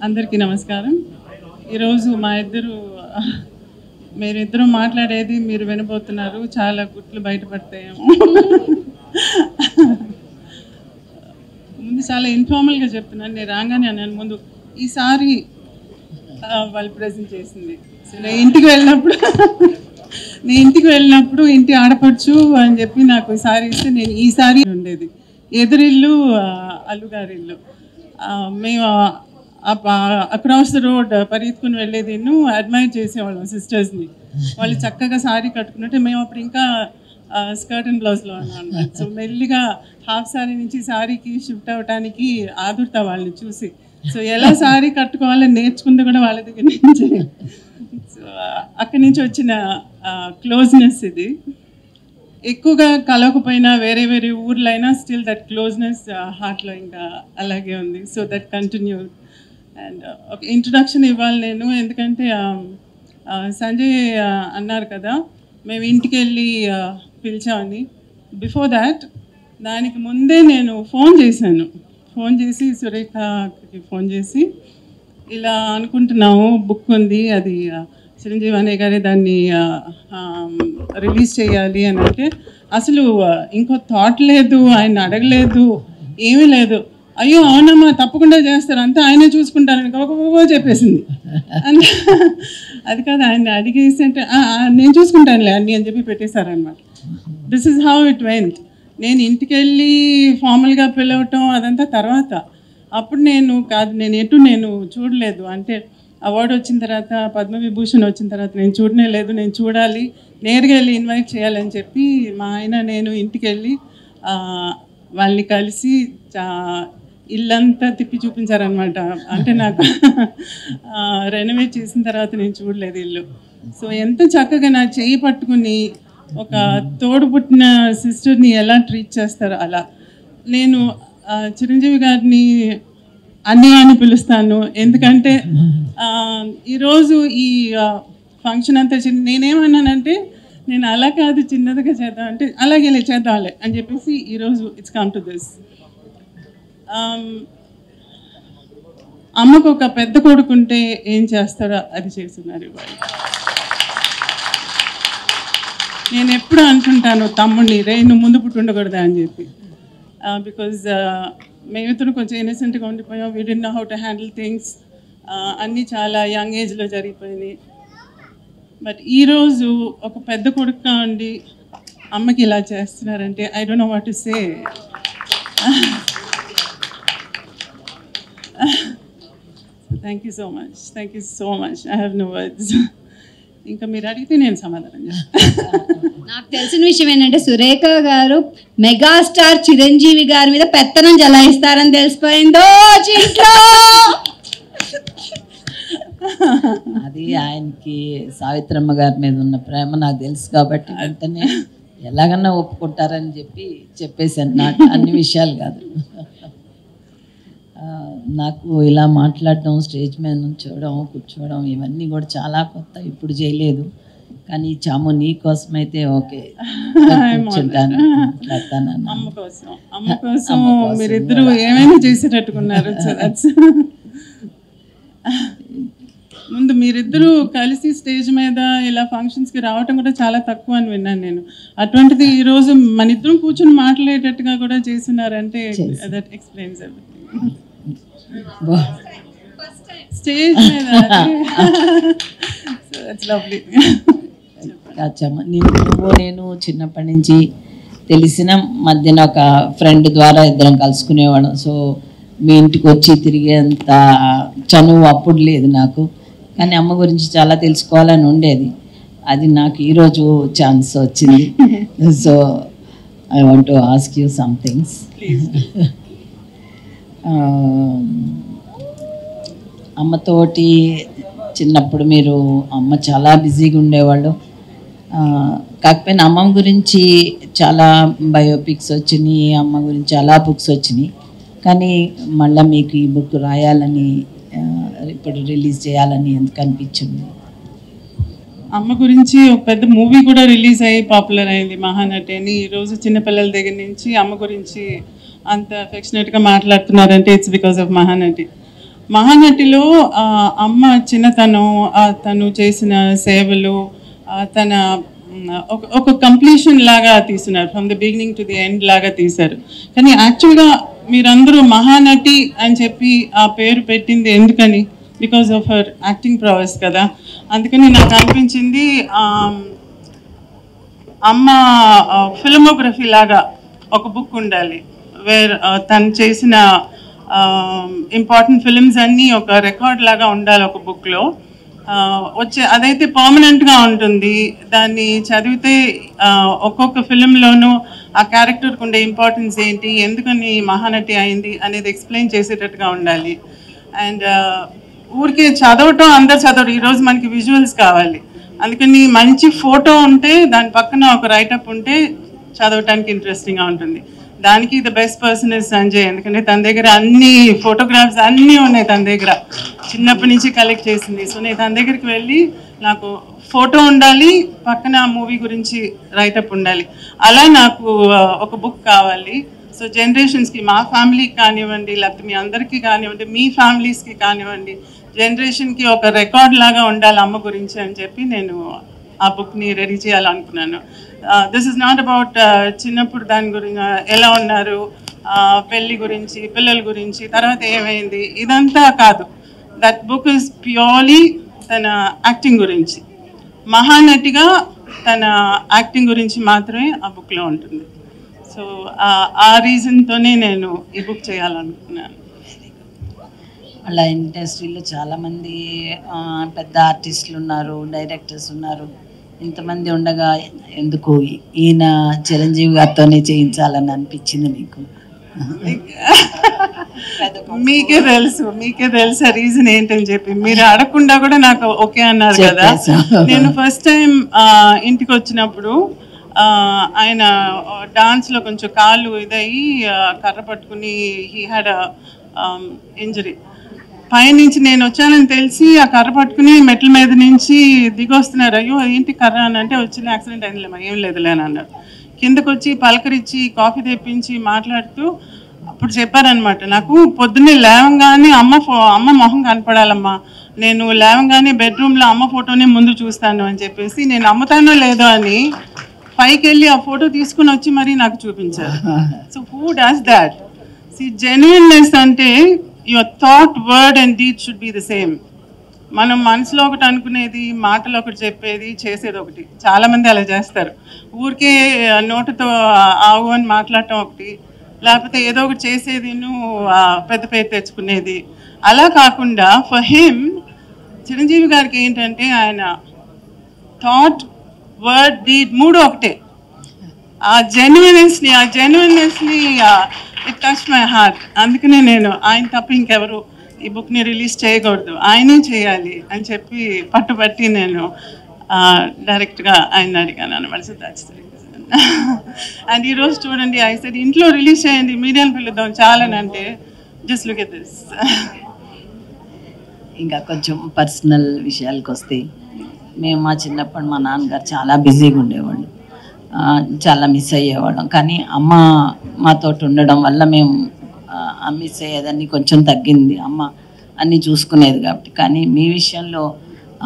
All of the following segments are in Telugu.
అందరికీ నమస్కారం. ఈరోజు మీరిద్దరూ మాట్లాడేది మీరు వినబోతున్నారు. చాలా గుట్లు బయటపడతాయేమో. ముందు చాలా ఇన్ఫార్మల్గా చెప్తున్నాను. నేను రాగానే అన్నాను ముందు ఈసారి వాళ్ళు ప్రజెంట్ చేసింది. నేను ఇంటికి వెళ్ళినప్పుడు ఇంటి ఆడపడుచు అని చెప్పి నాకు ఈసారి ఇస్తే నేను ఈసారి ఉండేది. ఎదురిల్లు అల్లుగారిల్లు. మేము అక్రాస్ ద రోడ్ పరిగెత్తుకుని వెళ్ళేది అడ్మైర్ చేసేవాళ్ళం సిస్టర్స్ని. వాళ్ళు చక్కగా సారీ కట్టుకున్నట్టే మేము అప్పుడు ఇంకా స్కర్ట్ అండ్ బ్లౌజ్లో ఉన్నాం. సో మెల్లిగా హాఫ్ సారీ నుంచి సారీకి షిఫ్ట్ అవ్వడానికి ఆదుర్తా వాళ్ళని చూసి. సో ఎలా సారీ కట్టుకోవాలని నేర్చుకుంది కూడా వాళ్ళ దగ్గర నుంచి. సో అక్కడి నుంచి వచ్చిన క్లోజ్నెస్ ఇది. ఎక్కువగా కలవకపోయినా వేరే వేరే ఊర్లైనా స్టిల్ దట్ క్లోజ్నెస్ హార్ట్లో ఇంకా అలాగే ఉంది. So that continued. అండ్ ఒక ఇంట్రడక్షన్ ఇవ్వాలి నేను, ఎందుకంటే సంజయ్ అన్నారు కదా మేము ఇంటికి వెళ్ళి పిలిచామని. బిఫోర్ దాట్ దానికి ముందే నేను ఫోన్ చేసి సురేఖకి ఫోన్ చేసి ఇలా అనుకుంటున్నాము, బుక్ ఉంది, అది చిరంజీవి అనే గారే దాన్ని రిలీజ్ చేయాలి అని అంటే అసలు ఇంకో థాట్ లేదు, ఆయన అడగలేదు, ఏమీ లేదు. అయ్యో అవునమ్మా తప్పకుండా చేస్తారు, అంతా ఆయనే చూసుకుంటారని గొప్ప చెప్పేసింది. అది కాదు, ఆయన అడిగేసి అంటే నేను చూసుకుంటానులే అన్నీ అని చెప్పి పెట్టేశారనమాట. This is how it went. నేను ఇంటికి వెళ్ళి ఫార్మల్గా పిలవటం అదంతా తర్వాత. అప్పుడు నేను చూడలేదు. అంటే అవార్డు వచ్చిన తర్వాత, పద్మవిభూషణ్ వచ్చిన తర్వాత నేను చూడనే లేదు. నేను చూడాలి, నేరుగా వెళ్ళి ఇన్వైట్ చేయాలని చెప్పి మా ఆయన నేను ఇంటికి వెళ్ళి వాళ్ళని కలిసి ఇల్లంతా తిప్పి చూపించారనమాట. అంటే నాకు రెనోవేట్ చేసిన తర్వాత నేను చూడలేదు ఇల్లు. సో ఎంత చక్కగా నా చేయి పట్టుకుని ఒక తోడు పుట్టిన సిస్టర్ని ఎలా ట్రీట్ చేస్తారో అలా. నేను చిరంజీవి గారిని అన్నయ్య అని పిలుస్తాను, ఎందుకంటే ఈరోజు ఈ ఫంక్షన్ అంతా నేనేమన్నానంటే నేను అలా కాదు చిన్నదిగా చేద్దాం అంటే అలాగే చేద్దాంలే అని చెప్పేసి ఈరోజు ఇట్స్ కమ్ టు దిస్. అమ్మకు ఒక పెద్ద కొడుకుంటే ఏం చేస్తారో అది చేస్తున్నారు ఇవాళ. నేను ఎప్పుడు అనుకుంటాను తమ్ముడిని, నువ్వు ముందు పుట్టి ఉండకూడదా అని చెప్పి. బికాజ్ మేమిద్దరు కొంచెం ఇన్నసెంట్గా ఉండిపోయాం. We did know how to handle things. అన్నీ చాలా యంగ్ ఏజ్లో జరిగిపోయినాయి. బట్ ఈరోజు ఒక పెద్ద కొడుకుగా ఉండి అమ్మకి ఇలా చేస్తున్నారంటే I don't know what to say. Thank you so much. I have no words. ఇంకా మీరు అడిగితే నేను సమాధానం చేస్తాను. నాకు తెలిసిన విషయం ఏంటంటే సురేఖ గారు మెగాస్టార్ చిరంజీవి గారి మీద పెత్తనం జలాయిస్తారని తెలిసిపోయిందో ఇంట్లో. అది ఆయనకి సావిత్రమ్మ గారి మీద ఉన్న ప్రేమ నాకు తెలుసు కాబట్టి వెంటనే ఎలాగన్నా ఒప్పుకుంటారని చెప్పేసాను. నాకు అన్ని విషయాలు కాదు, నాకు ఇలా మాట్లాడడం, స్టేజ్ మీద నుంచోవడం, కూర్చోవడం ఇవన్నీ కూడా చాలా కొత్త, ఇప్పుడు చేయలేదు. కానీ చాము నీ కోసం అయితే ఓకే కూర్చుంటాను, మాట్లాడతాను. అమ్మ కోసం మీరిద్దరూ ఏమైనా చేసేటట్టుకున్నారు. ముందు మీరిద్దరూ కలిసి స్టేజ్ మీద ఇలా ఫంక్షన్స్కి రావటం కూడా చాలా తక్కువ అని విన్నాను నేను. అటువంటిది ఈరోజు మన ఇద్దరం కూర్చొని మాట్లాడేటట్టుగా కూడా చేస్తున్నారంటే దట్ ఎక్స్ప్లెయిన్స్ ఎవ్రీథింగ్. స్టేజ్ మీద నేను చిన్నప్పటి నుంచి తెలిసిన మధ్యన ఒక ఫ్రెండ్ ద్వారా ఇద్దరం కలుసుకునేవాడు. సో మీ ఇంటికి వచ్చి తిరిగేంత చనువు అప్పుడు లేదు నాకు, కానీ అమ్మ గురించి చాలా తెలుసుకోవాలని ఉండేది. అది నాకు ఈరోజు ఛాన్స్ వచ్చింది. So I want to ask you some things. అమ్మతోటి చిన్నప్పుడు మీరు అమ్మ చాలా బిజీగా ఉండేవాళ్ళు. కాకపోయినా అమ్మ గురించి చాలా బయోపిక్స్ వచ్చినాయి, అమ్మ గురించి చాలా బుక్స్ వచ్చినాయి. కానీ మళ్ళీ మీకు ఈ బుక్ రాయాలని, ఇప్పుడు రిలీజ్ చేయాలని ఎందుకు అనిపించింది? అమ్మ గురించి ఒక పెద్ద మూవీ కూడా రిలీజ్ అయ్యి పాపులర్ అయింది, మహానటి అని. ఈరోజు చిన్నపిల్లల దగ్గర నుంచి అమ్మ గురించి అంత అఫెక్షనేట్గా మాట్లాడుతున్నారంటే ఇట్స్ బికాస్ ఆఫ్ మహానటి. మహానటిలో అమ్మ చిన్నతనం, తను చేసిన సేవలు, తన ఒక కంప్లీషన్ లాగా తీస్తున్నారు, from the beginning to the end లాగా తీశారు. కానీ యాక్చువల్గా మీరందరూ మహానటి అని చెప్పి ఆ పేరు పెట్టింది ఎందుకని? బికాజ్ ఆఫ్ హర్ యాక్టింగ్ ప్రొవెస్ కదా. అందుకని నాకు అనిపించింది అమ్మ ఫిల్మోగ్రఫీ లాగా ఒక బుక్ ఉండాలి, వేర్ తను చేసిన ఇంపార్టెంట్ ఫిల్మ్స్ అన్నీ ఒక రికార్డ్ లాగా ఉండాలి ఒక బుక్లో. అదైతే పర్మనెంట్గా ఉంటుంది. దాన్ని చదివితే ఒక్కొక్క ఫిలింలోనూ ఆ క్యారెక్టర్కి ఉండే ఇంపార్టెన్స్ ఏంటి, ఎందుకని మహానటి అయింది అనేది ఎక్స్ప్లెయిన్ చేసేటట్టుగా ఉండాలి. అండ్ ఊరికే చదవటం అందరు చదవరు, ఈరోజు మనకి విజువల్స్ కావాలి. అందుకని మంచి ఫోటో ఉంటే దాని పక్కన ఒక రైటప్ ఉంటే చదవటానికి ఇంట్రెస్టింగ్గా ఉంటుంది. దానికి the best person is Sanjay. ఎందుకంటే తన దగ్గర అన్ని ఫోటోగ్రాఫ్స్ అన్నీ ఉన్నాయి, తన దగ్గర చిన్నప్పటి నుంచి కలెక్ట్ చేసింది. సో నేను తన దగ్గరికి వెళ్ళి నాకు ఫోటో ఉండాలి, పక్కన మూవీ గురించి రైటప్ ఉండాలి, అలా నాకు ఒక బుక్ కావాలి. సో జనరేషన్స్కి, మా ఫ్యామిలీకి కానివ్వండి, లేకపోతే మీ అందరికీ కానివ్వండి, మీ ఫ్యామిలీస్కి కానివ్వండి, జనరేషన్కి ఒక రికార్డ్ లాగా ఉండాలి అమ్మ గురించి అని చెప్పి నేను ఆ బుక్ని రెడీ చేయాలనుకున్నాను. దిస్ ఇస్ నాట్ అబౌట్ చిన్నప్పుడు దాని గురించి ఎలా ఉన్నారు, పెళ్ళి గురించి, పిల్లల గురించి, తర్వాత ఏమైంది, ఇదంతా కాదు. దట్ బుక్ ఇస్ ప్యూర్లీ తన యాక్టింగ్ గురించి, మహానటిగా తన యాక్టింగ్ గురించి మాత్రమే ఆ బుక్లో ఉంటుంది. సో ఆ రీజన్తోనే నేను ఈ బుక్ చేయాలనుకున్నాను. అలా ఇండస్ట్రీలో చాలామంది పెద్ద ఆర్టిస్టులు ఉన్నారు, డైరెక్టర్స్ ఉన్నారు. ఇంతమంది ఉండగా ఎందుకు ఈయన చిరంజీవి గారితోనే చేయించాలని అనిపించింది మీకు? మీకే తెలుసు రీజన్ ఏంటని చెప్పి. మీరు అడగకుండా కూడా నాకు ఓకే అన్నారు కదా. నేను ఫస్ట్ టైం ఇంటికి వచ్చినప్పుడు ఆయన డాన్స్లో కొంచెం కాళ్ళు ఇదయ్యి కర్ర పట్టుకుని హీ హ్యాడ్ ఇంజరీ. పైనుంచి నేను వచ్చానని తెలిసి ఆ కర్ర పట్టుకుని మెట్ల మీద నుంచి దిగొస్తున్నారు. అయ్యో ఏంటి కర్ర అని అంటే, వచ్చిన యాక్సిడెంట్ అయిందిలేమా, ఏం లేదులే అని అన్నారు. కిందకు వచ్చి పలకరించి కాఫీ తెప్పించి మాట్లాడుతూ అప్పుడు చెప్పారనమాట, నాకు పొద్దున్నే లేవంగానే అమ్మ మొహం కనపడాలమ్మా, నేను లేవంగానే బెడ్రూమ్లో అమ్మ ఫోటోనే ముందు చూస్తాను అని చెప్పేసి, నేను అమ్ముతానో లేదో అని పైకి వెళ్ళి ఆ ఫోటో తీసుకుని వచ్చి మరీ నాకు చూపించారు. So who does that? See genuineness అంటే your thought, word and deed should be the same. మనం మనసులో ఒకటి అనుకునేది, మాటలు ఒకటి చెప్పేది, చేసేది ఒకటి. చాలామంది అలా చేస్తారు. ఊరికే నోటుతో ఆవు అని మాట్లాడటం ఒకటి, లేకపోతే ఏదో ఒకటి చేసేది పెద్ద పేరు తెచ్చుకునేది. అలా కాకుండా ఫర్ హిమ్, చిరంజీవి గారికి ఏంటంటే ఆయన థాట్, వర్డ్, డీడ్ మూడు ఒకటే. ఆ జెన్యున్నెస్ని ఇట్ టచ్ మై హార్ట్. అందుకనే నేను ఆయన తప్ప ఇంకెవరు ఈ బుక్ని రిలీజ్ చేయకూడదు, ఆయనే చేయాలి అని చెప్పి పట్టుబట్టి నేను డైరెక్ట్గా ఆయన అడిగాను అనమాట. So that's the reason. And ఈరోజు చూడండి, ఐ సెడ్ ఇంట్లో రిలీజ్ చేయండి, మీడియాని పిలుద్దాం చాలని అంటే, జస్ట్ లుక్ ఎట్ దిస్. ఇంకా కొంచెం పర్సనల్ విషయాలకు వస్తే, మేము మా చిన్నప్పుడు మా నాన్నగారు చాలా బిజీగా ఉండేవాళ్ళు, చాలా మిస్ అయ్యేవాళ్ళం. కానీ అమ్మ మాతో ఉండడం వల్ల మేము మిస్ అయ్యేదాన్ని కొంచెం తగ్గింది. అమ్మ అన్నీ చూసుకునేది కాబట్టి. కానీ మీ విషయంలో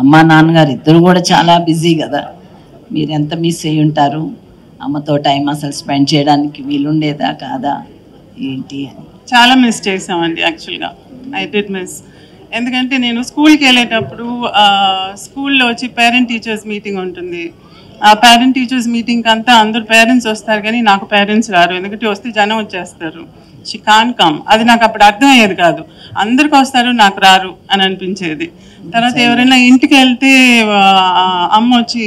అమ్మ నాన్నగారు ఇద్దరు కూడా చాలా బిజీ కదా, మీరు ఎంత మిస్ అయ్యి ఉంటారు? అమ్మతో టైం అసలు స్పెండ్ చేయడానికి వీలుండేదా కాదా ఏంటి అని? చాలా మిస్ చేసామండి యాక్చువల్గా. I did miss. ఎందుకంటే నేను స్కూల్కి వెళ్ళేటప్పుడు స్కూల్లో వచ్చి పేరెంట్ టీచర్స్ మీటింగ్ ఉంటుంది. ఆ పేరెంట్ టీచర్స్ మీటింగ్కి అంతా అందరు పేరెంట్స్ వస్తారు, కానీ నాకు పేరెంట్స్ రారు. ఎందుకంటే వస్తే జనం వచ్చేస్తారు. She can come. అది నాకు అప్పుడు అర్థం అయ్యేది కాదు. అందరికి వస్తారు, నాకు రారు అని అనిపించేది. తర్వాత ఎవరైనా ఇంటికి వెళ్తే అమ్మ వచ్చి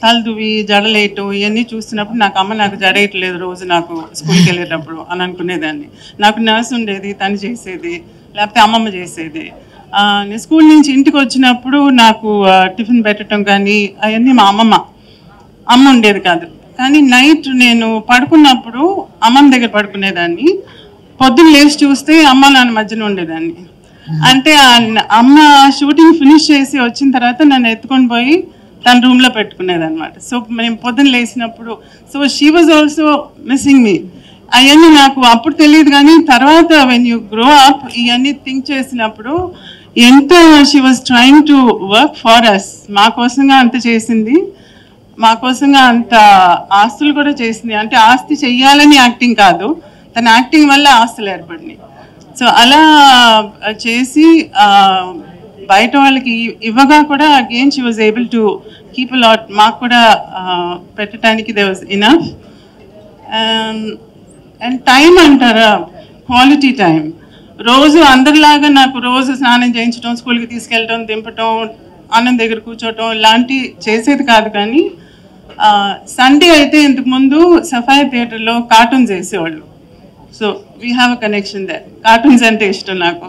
తలదువి జడలేయటం ఇవన్నీ చూస్తున్నప్పుడు నాకు జడేయట్లేదు రోజు నాకు స్కూల్కి వెళ్ళేటప్పుడు అని అనుకునేదాన్ని. నాకు నర్స్ ఉండేది, తను చేసేది, లేకపోతే అమ్మమ్మ చేసేది. నేను స్కూల్ నుంచి ఇంటికి వచ్చినప్పుడు నాకు టిఫిన్ పెట్టడం కానీ అవన్నీ మా అమ్మ ఉండేది కాదు. కానీ నైట్ నేను పడుకున్నప్పుడు అమ్మమ్మ దగ్గర పడుకునేదాన్ని. పొద్దున్న లేచి చూస్తే అమ్మ నాన్న మధ్యన ఉండేదాన్ని. అంటే అమ్మ షూటింగ్ ఫినిష్ చేసి వచ్చిన తర్వాత నన్ను ఎత్తుకొని పోయి తన రూమ్లో పెట్టుకునేది అనమాట. సో మేము పొద్దున్న లేచినప్పుడు, so she was also missing me. అవన్నీ నాకు అప్పుడు తెలియదు, కానీ తర్వాత వెన్ యూ గ్రో అప్ ఇవన్నీ థింక్ చేసినప్పుడు ఎంత she was trying to work for us, మా కోసంగా అంత చేసింది, మా కోసంగా అంత ఆస్తులు కూడా చేసింది. అంటే ఆస్తి చెయ్యాలని యాక్టింగ్ కాదు, తన యాక్టింగ్ వల్ల ఆస్తులు ఏర్పడినాయి. సో అలా చేసి బయట వాళ్ళకి ఇవ్వగా కూడా again she was able to keep a lot, మాకు కూడా పెట్టడానికి they was enough. And time అంటారా, క్వాలిటీ టైం. రోజు అందరిలాగా నాకు రోజు స్నానం చేయించడం, స్కూల్కి తీసుకెళ్ళటం, దింపటం, అన్నం దగ్గర కూర్చోవటం ఇలాంటివి చేసేది కాదు. కానీ సండే అయితే ఇంతకుముందు సఫాయి థియేటర్లో కార్టూన్స్ వేసేవాళ్ళు. So we have a connection there, cartoons అంటే ఇష్టం నాకు.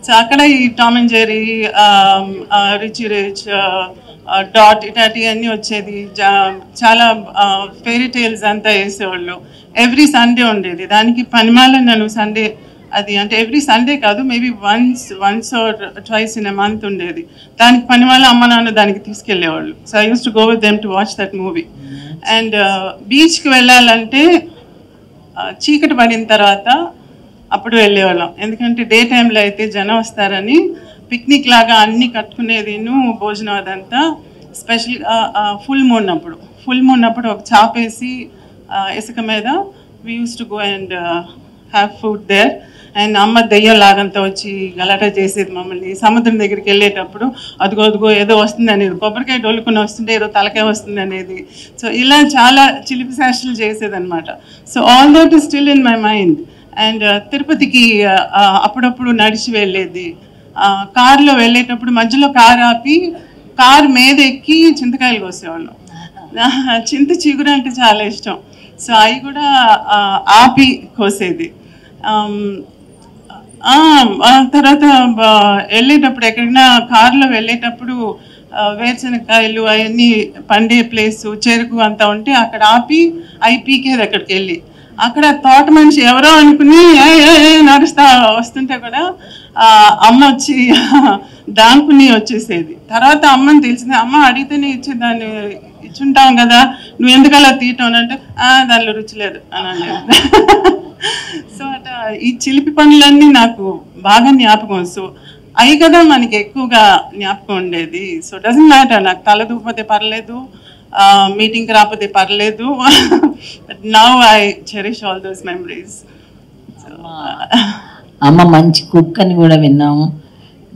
సో అక్కడ ఈ Tom and Jerry, Richie Rich, డాట్ ఇటాటి అన్నీ వచ్చేది. చాలా ఫెయిరీ టేల్స్ అంతా వేసేవాళ్ళు. ఎవ్రీ సండే ఉండేది. దానికి పనిమాల నన్ను సండే, అది అంటే ఎవ్రీ సండే కాదు, maybe once or twice in a month ఉండేది. దానికి పనిమాల అమ్మ నాన్న దానికి తీసుకెళ్లేవాళ్ళు. So I use to go with them to watch that movie. And బీచ్కి వెళ్ళాలంటే చీకటి పడిన తర్వాత అప్పుడు వెళ్ళేవాళ్ళం, ఎందుకంటే డే టైంలో అయితే జనం వస్తారని. పిక్నిక్ లాగా అన్నీ కట్టుకునేది, భోజనం అదంతా. స్పెషల్గా ఫుల్ మూన్ అప్పుడు ఒక చాపేసి ఇసుక మీద we use to go and have food there. And అమ్మ దెయ్యం లాగంతా వచ్చి గలాటా చేసేది మమ్మల్ని. సముద్రం దగ్గరికి వెళ్ళేటప్పుడు అదిగో ఏదో వస్తుంది అనేది, కొబ్బరికాయ డొల్లుకుని వస్తుంటే ఏదో తలకాయ వస్తుంది అనేది. సో ఇలా చాలా చిలిపి శాస్త్రాలు చేసేదన్నమాట. So all that is still in my mind. And తిరుపతికి అప్పుడప్పుడు నడిచి వెళ్ళేది. కారులో వెళ్ళేటప్పుడు మధ్యలో కారు ఆపి కారు మీద ఎక్కి చింతకాయలు కోసేవాళ్ళం. చింత చిగురు అంటే చాలా ఇష్టం. సో అవి కూడా ఆపి కోసేది. తర్వాత వెళ్ళేటప్పుడు ఎక్కడైనా కారులో వెళ్ళేటప్పుడు వేరుశనగకాయలు అవన్నీ పండే ప్లేసు, చెరుకు అంతా ఉంటే అక్కడ ఆపి అవి పీకేది. అక్కడికి వెళ్ళి అక్కడ తోట మనిషి ఎవరో అనుకుని నడుస్తా వస్తుంటే కూడా అమ్మ వచ్చి దాంకుని వచ్చేసేది. తర్వాత అమ్మని తెలిసింది, అమ్మ అడిగితేనే ఇచ్చేదాన్ని, ఇచ్చుంటాం కదా, నువ్వు ఎందుకు అలా తీయటం అంటే దానిలో రుచి లేదు అని అనేది. సో అట్లా ఈ చిలిపి పనులన్నీ నాకు బాగా జ్ఞాపకం. సో అవి కదా మనకి ఎక్కువగా జ్ఞాపకం ఉండేది. సో డజంట్ మ్యాటర్, నాకు తల దూకపోతే పర్లేదు, మీటింగ్కి రాకపోతే పర్లేదు. Now I cherish all those memories. అమ్మ మంచి కుక్ అని కూడా విన్నాము.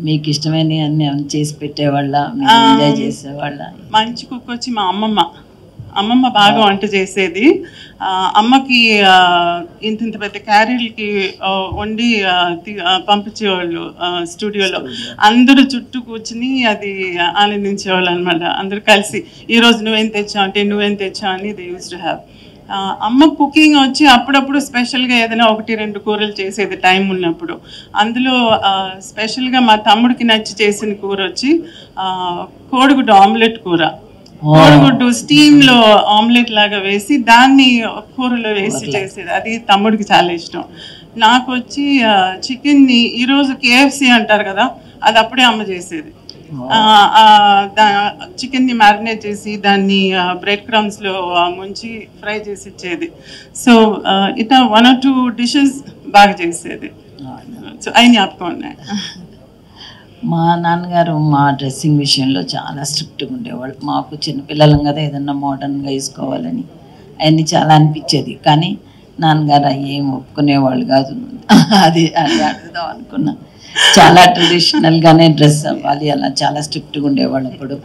మీకు ఇష్టమైన అన్ని చేసి పెట్టేవాళ్ళ, ఎంజాయ్ చేసేవాళ్ళ? మంచి కుక్ వచ్చి మా అమ్మమ్మ బాగా వంట చేసేది. అమ్మకి ఇంత పెద్ద క్యారీలకి వండి పంపించేవాళ్ళు స్టూడియోలో. అందరూ చుట్టూ కూర్చుని అది ఆనందించేవాళ్ళు అనమాట. అందరూ కలిసి ఈరోజు నువ్వేం తెచ్చావు అంటే నువ్వేం తెచ్చావు అని దే యూస్ టు హ్యావ్. అమ్మ కుకింగ్ వచ్చి అప్పుడప్పుడు స్పెషల్గా ఏదైనా 1-2 కూరలు చేసేది టైం ఉన్నప్పుడు. అందులో స్పెషల్గా మా తమ్ముడికి నచ్చి చేసిన కూర వచ్చి కోడిగుడ్డు ఆమ్లెట్ కూర. కోడిగుడ్డు స్టీమ్లో ఆమ్లెట్ లాగా వేసి దాన్ని కూరలో వేసి చేసేది. అది తమ్ముడికి చాలా ఇష్టం. నాకు వచ్చి చికెన్ని ఈరోజు KFC అంటారు కదా, అది అప్పుడే అమ్మ చేసేది. చికెన్ని మ్యారినేట్ చేసి దాన్ని బ్రెడ్ క్రమ్స్లో ముంచి ఫ్రై చేసి ఇచ్చేది. సో ఇట్లా 1 or 2 dishes బాగా చేసేది. సో అవి జ్ఞాపకం ఉన్నాయి. మా నాన్నగారు మా డ్రెస్సింగ్ విషయంలో చాలా స్ట్రిక్ట్గా ఉండేవాళ్ళు. మాకు చిన్నపిల్లలం కదా, ఏదన్నా మోడర్న్గా వేసుకోవాలని అవన్నీ చాలా అనిపించేది. కానీ నాన్నగారు ఏం ఒప్పుకునేవాళ్ళు కాదు. అది అడుగుదాం అనుకున్నా. చాలా ట్రెడిషనల్గానే డ్రెస్ అవ్వాలి, అలా చాలా స్ట్రిక్ట్గా ఉండేవాళ్ళు.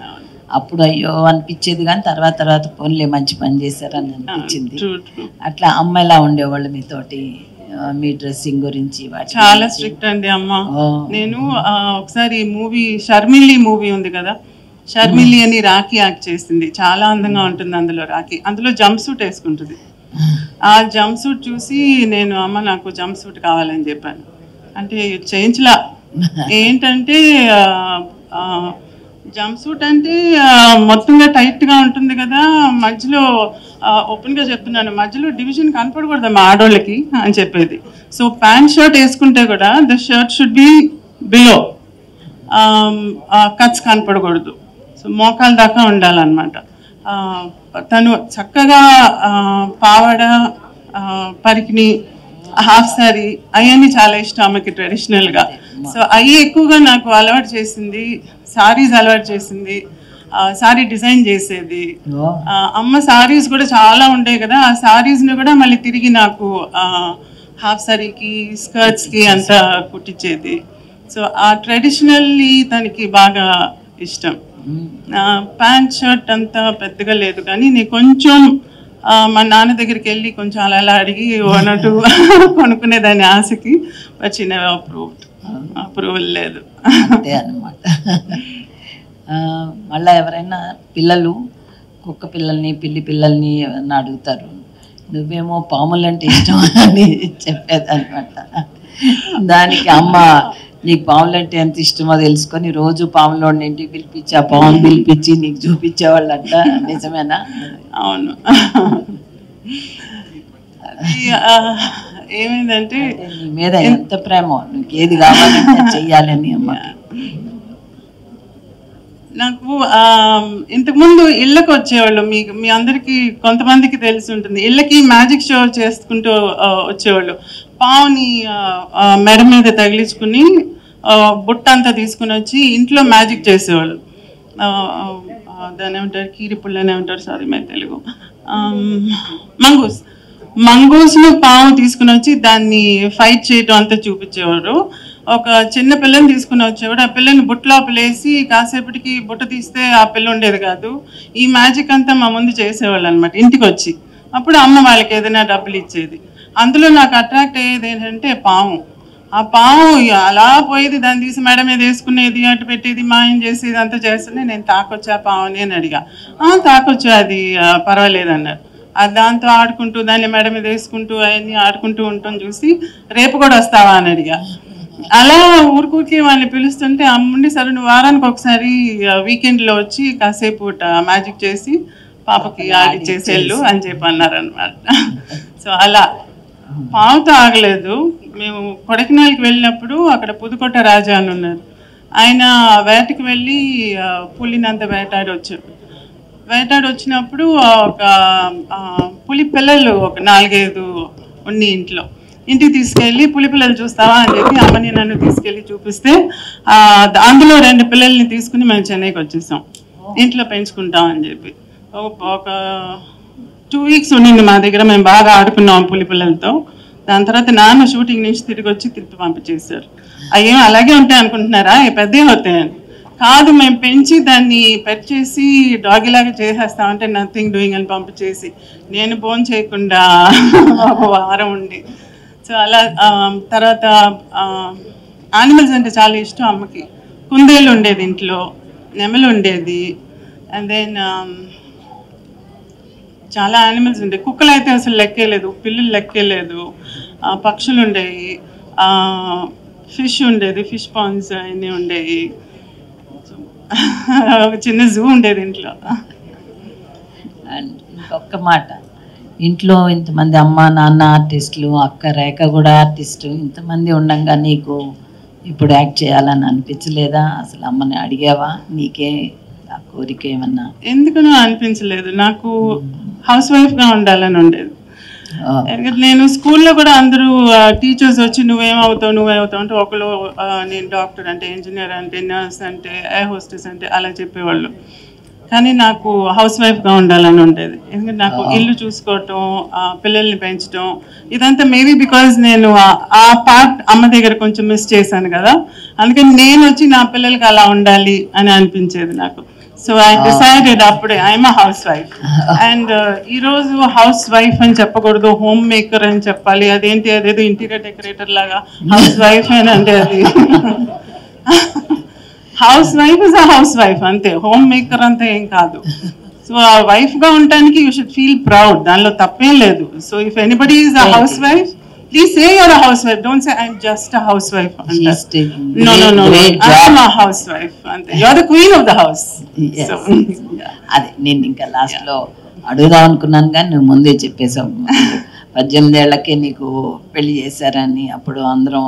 అప్పుడు అయ్యో అనిపించేది, కానీ తర్వాత పోన్లే మంచి పని చేశారని అనిపించింది. అట్లా అమ్మ ఎలా ఉండేవాళ్ళు మీతోటి, మీ డ్రెస్సింగ్ గురించి? చాలా స్ట్రిక్ట్ అండి అమ్మ. నేను ఒకసారి మూవీ షర్మిలి మూవీ ఉంది కదా, షర్మిలి అని రాఖీ యాక్ట్ చేసింది. చాలా అందంగా ఉంటుంది అందులో రాఖీ. అందులో జంప్ సూట్ వేసుకుంటుంది. ఆ జంప్ సూట్ చూసి నేను అమ్మ నాకు జంప్ సూట్ కావాలని చెప్పాను. అంటే చేయించలా. ఏంటంటే జంప్ సూట్ అంటే మొత్తంగా టైట్గా ఉంటుంది కదా, మధ్యలో ఓపెన్గా చెప్తున్నాను, మధ్యలో డివిజన్ కనపడకూడదు మా ఆడోళ్ళకి అని చెప్పేది. సో ప్యాంట్ షర్ట్ వేసుకుంటే కూడా the shirt should be below, cuts కనపడకూడదు. సో మోకాల దాకా ఉండాలన్నమాట. తను చక్కగా పావడ పరికిణి, హాఫ్ సారీ అవన్నీ చాలా ఇష్టం అమ్మకి ట్రెడిషనల్గా. సో అవి ఎక్కువగా నాకు అలవాటు చేసింది, సారీస్ అలవాటు చేసింది, సారీ డిజైన్ చేసేది. అమ్మ సారీస్ కూడా చాలా ఉంటాయి కదా, ఆ సారీస్ని కూడా మళ్ళీ తిరిగి నాకు హాఫ్ సారీకి, స్కర్ట్స్కి అంతా కుట్టించేది. సో ఆ ట్రెడిషనల్లీ తనకి బాగా ఇష్టం. ప్యాంట్ షర్ట్ అంతా పెద్దగా లేదు, కానీ నేను కొంచెం మా నాన్న దగ్గరికి వెళ్ళి కొంచెం అలా అడిగి 1 or 2 కొనుక్కునేదాన్ని ఆశకి. వచ్చిన అప్రూవల్ లేదు అంతే అనమాట. మళ్ళీ ఎవరైనా పిల్లలు కుక్క పిల్లల్ని, పిల్లి పిల్లల్ని ఎవరైనా అడుగుతారు, నువ్వేమో పాములంటే ఇష్టం అని చెప్పేదన్నమాట. దానికి అమ్మ నీకు పాములంటే ఎంత ఇష్టమో తెలుసుకొని రోజు పాములోని ఇంటికి పిలిపించి ఆ పాముని పిలిపించి నీకు చూపించేవాళ్ళంట. నిజమేనా? అవును. ఏమైందంటే నీ మీద ఎంత ప్రేమ, నీకు ఏది కావాలంటే చెయ్యాలని అమ్మకి. నాకు ఇంతకుముందు ఇళ్ళకి వచ్చేవాళ్ళు, మీ అందరికీ కొంతమందికి తెలిసి ఉంటుంది, ఇళ్ళకి మ్యాజిక్ షో చేసుకుంటూ వచ్చేవాళ్ళు. పావుని మెడ మీద తగిలించుకుని బుట్ట అంతా తీసుకుని వచ్చి ఇంట్లో మ్యాజిక్ చేసేవాళ్ళు. దాన్ని ఏమంటారు, కీరిపుళ్ళనే ఉంటారు, సారీ మై తెలుగు, మంగూస్ను పాము తీసుకుని వచ్చి దాన్ని ఫైట్ చేయడం అంతా చూపించేవారు. ఒక చిన్న పిల్లని తీసుకుని వచ్చేవాడు, ఆ పిల్లని బుట్ట లోపలేసి కాసేపటికి బుట్ట తీస్తే ఆ పిల్ల ఉండేది కాదు. ఈ మ్యాజిక్ అంతా మా ముందు చేసేవాళ్ళు అనమాట ఇంటికి వచ్చి. అప్పుడు అమ్మ వాళ్ళకి ఏదైనా డబ్బులు ఇచ్చేది. అందులో నాకు అట్రాక్ట్ అయ్యేది ఏంటంటే పాము. ఆ పాము అలా పోయేది, దాన్ని తీసి మేడ మీద వేసుకునేది, అటు పెట్టేది, మాయం చేసేది, అంతా చేస్తుంటే నేను తాకొచ్చా పావుని అని అడిగా. తాకొచ్చా, అది పర్వాలేదు అన్నారు. దాంతో ఆడుకుంటూ దాన్ని మేడ మీద వేసుకుంటూ అవన్నీ ఆడుకుంటూ ఉంటాం చూసి రేపు కూడా వస్తావా అని అడిగా. అలా ఊరికూరికి వాళ్ళని పిలుస్తుంటే అమ్ముండి సరే నువ్వు వారానికి ఒకసారి వీకెండ్లో వచ్చి కాసేపు మ్యాజిక్ చేసి పాపకి ఆడిచ్చేసేళ్ళు అని చెప్పి అన్నారనమాట. సో అలా పావుతో ఆగలేదు. మేము కొడైకెనాల్కి వెళ్ళినప్పుడు అక్కడ పుదుకొట్ట రాజా అని ఉన్నారు, ఆయన వేటకి వెళ్ళి పులినంత వేటాడి వచ్చినప్పుడు ఒక పులి పిల్లలు ఒక 4-5 ఉన్ని ఇంటికి తీసుకెళ్ళి పులి పిల్లలు చూస్తావా అని చెప్పి అమ్మని నన్ను తీసుకెళ్ళి చూపిస్తే అందులో 2 పిల్లల్ని తీసుకుని మేము చెన్నైకి వచ్చేసాం, ఇంట్లో పెంచుకుంటాం అని చెప్పి. ఒక 2 weeks ఉండింది మా దగ్గర, మేము బాగా ఆడుకున్నాం పులి పిల్లలతో. దాని తర్వాత నాన్న షూటింగ్ నుంచి తిరిగి వచ్చి తిప్పి పంపించేశారు. అవి ఏమి అలాగే ఉంటాయి అనుకుంటున్నారా, పెద్దవి అవుతాయని. కాదు, మేము పెంచి దాన్ని పెట్ చేసి డాగిలాగా చేసేస్తామంటే నథింగ్ డూయింగ్ అని పంపించేసి నేను ఫోన్ చేయకుండా ఒక వారం ఉండి. సో అలా తర్వాత యానిమల్స్ అంటే చాలా ఇష్టం అమ్మకి. కుందేలు ఉండేది ఇంట్లో, నెమలు ఉండేది, అండ్ దెన్ చాలా యానిమల్స్ ఉండేవి. కుక్కలు అయితే అసలు లెక్కేలేదు, పిల్లులు లెక్కేలేదు, పక్షులు ఉండేవి, ఫిష్ ఉండేది, ఫిష్ పాండ్స్ అన్నీ ఉండేవి, ఒక చిన్న జూ ఉండేది ఇంట్లో. అండ్ ఇంకొక మాట, ఇంట్లో ఇంతమంది అమ్మ నాన్న ఆర్టిస్టులు, అక్క రేఖ కూడా ఆర్టిస్టు, ఇంతమంది ఉండగా నీకు ఇప్పుడు యాక్ట్ చేయాలని అనిపించలేదా? అసలు అమ్మని అడిగావా? నీకే ఆ కోరిక ఏమన్నా? ఎందుకనో అనిపించలేదు. నాకు హౌస్ వైఫ్గా ఉండాలని ఉండేది. నేను స్కూల్లో కూడా అందరూ టీచర్స్ వచ్చి నువ్వేమవుతావు అంటే ఒకరు నేను డాక్టర్ అంటే, ఇంజనీర్ అంటే, నర్స్ అంటే, ఎయిర్ హోస్టెస్ అంటే అలా చెప్పేవాళ్ళు. కానీ నాకు హౌస్ వైఫ్గా ఉండాలని ఉండేది. ఎందుకంటే నాకు ఇల్లు చూసుకోవటం, పిల్లల్ని పెంచడం ఇదంతా మేబీ బికాజ్ నేను ఆ పార్ట్ అమ్మ దగ్గర కొంచెం మిస్ చేశాను కదా, అందుకని నేను వచ్చి నా పిల్లలకి అలా ఉండాలి అని అనిపించేది నాకు. సో ఐ డిసైడెడ్ అప్పుడే I'm a house wife. And ఈరోజు హౌస్ వైఫ్ అని చెప్పకూడదు, హోమ్ మేకర్ అని చెప్పాలి. అదేంటి, అదేదో ఇంటీరియర్ డెకరేటర్ లాగా హౌస్ వైఫ్ అని అంటే అది house wife is a house wife అంతే, హోమ్ మేకర్ అంతా ఏం కాదు. సో ఆ వైఫ్గా ఉండటానికి యూ షుడ్ ఫీల్ ప్రౌడ్, దానిలో తప్పేం లేదు. So if anybody is a house wife, please say you're a housewife. Don't say I'm just a housewife. No. I'm a housewife. You're the queen of the house. Yes. So, అదే నేను ఇంకా లాస్ట్లో అడుగుదాం అనుకున్నాను కానీ నువ్వు ముందే చెప్పేసావు. 18 ఏళ్ళకే నీకు పెళ్లి చేశారని. అప్పుడు అందరం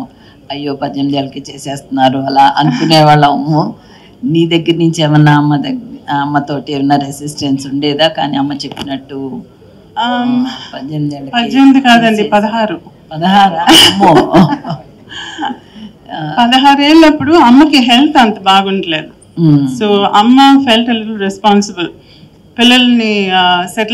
అయ్యో 18 ఏళ్ళకి చేసేస్తున్నారు అలా అనుకునేవాళ్ళము. నీ దగ్గర నుంచి ఏమన్నా అమ్మతోటి ఏమన్నా రెసిస్టెన్స్ ఉండేదా? కానీ అమ్మ చెప్పినట్టు 18 18 కాదండి, 16. 16 ఏళ్ళప్పుడు అమ్మకి హెల్త్ అంత బాగుండలేదు. సో అమ్మ ఫెల్ట్ రెస్పాన్సిబుల్ పిల్లల్ని సెటిల్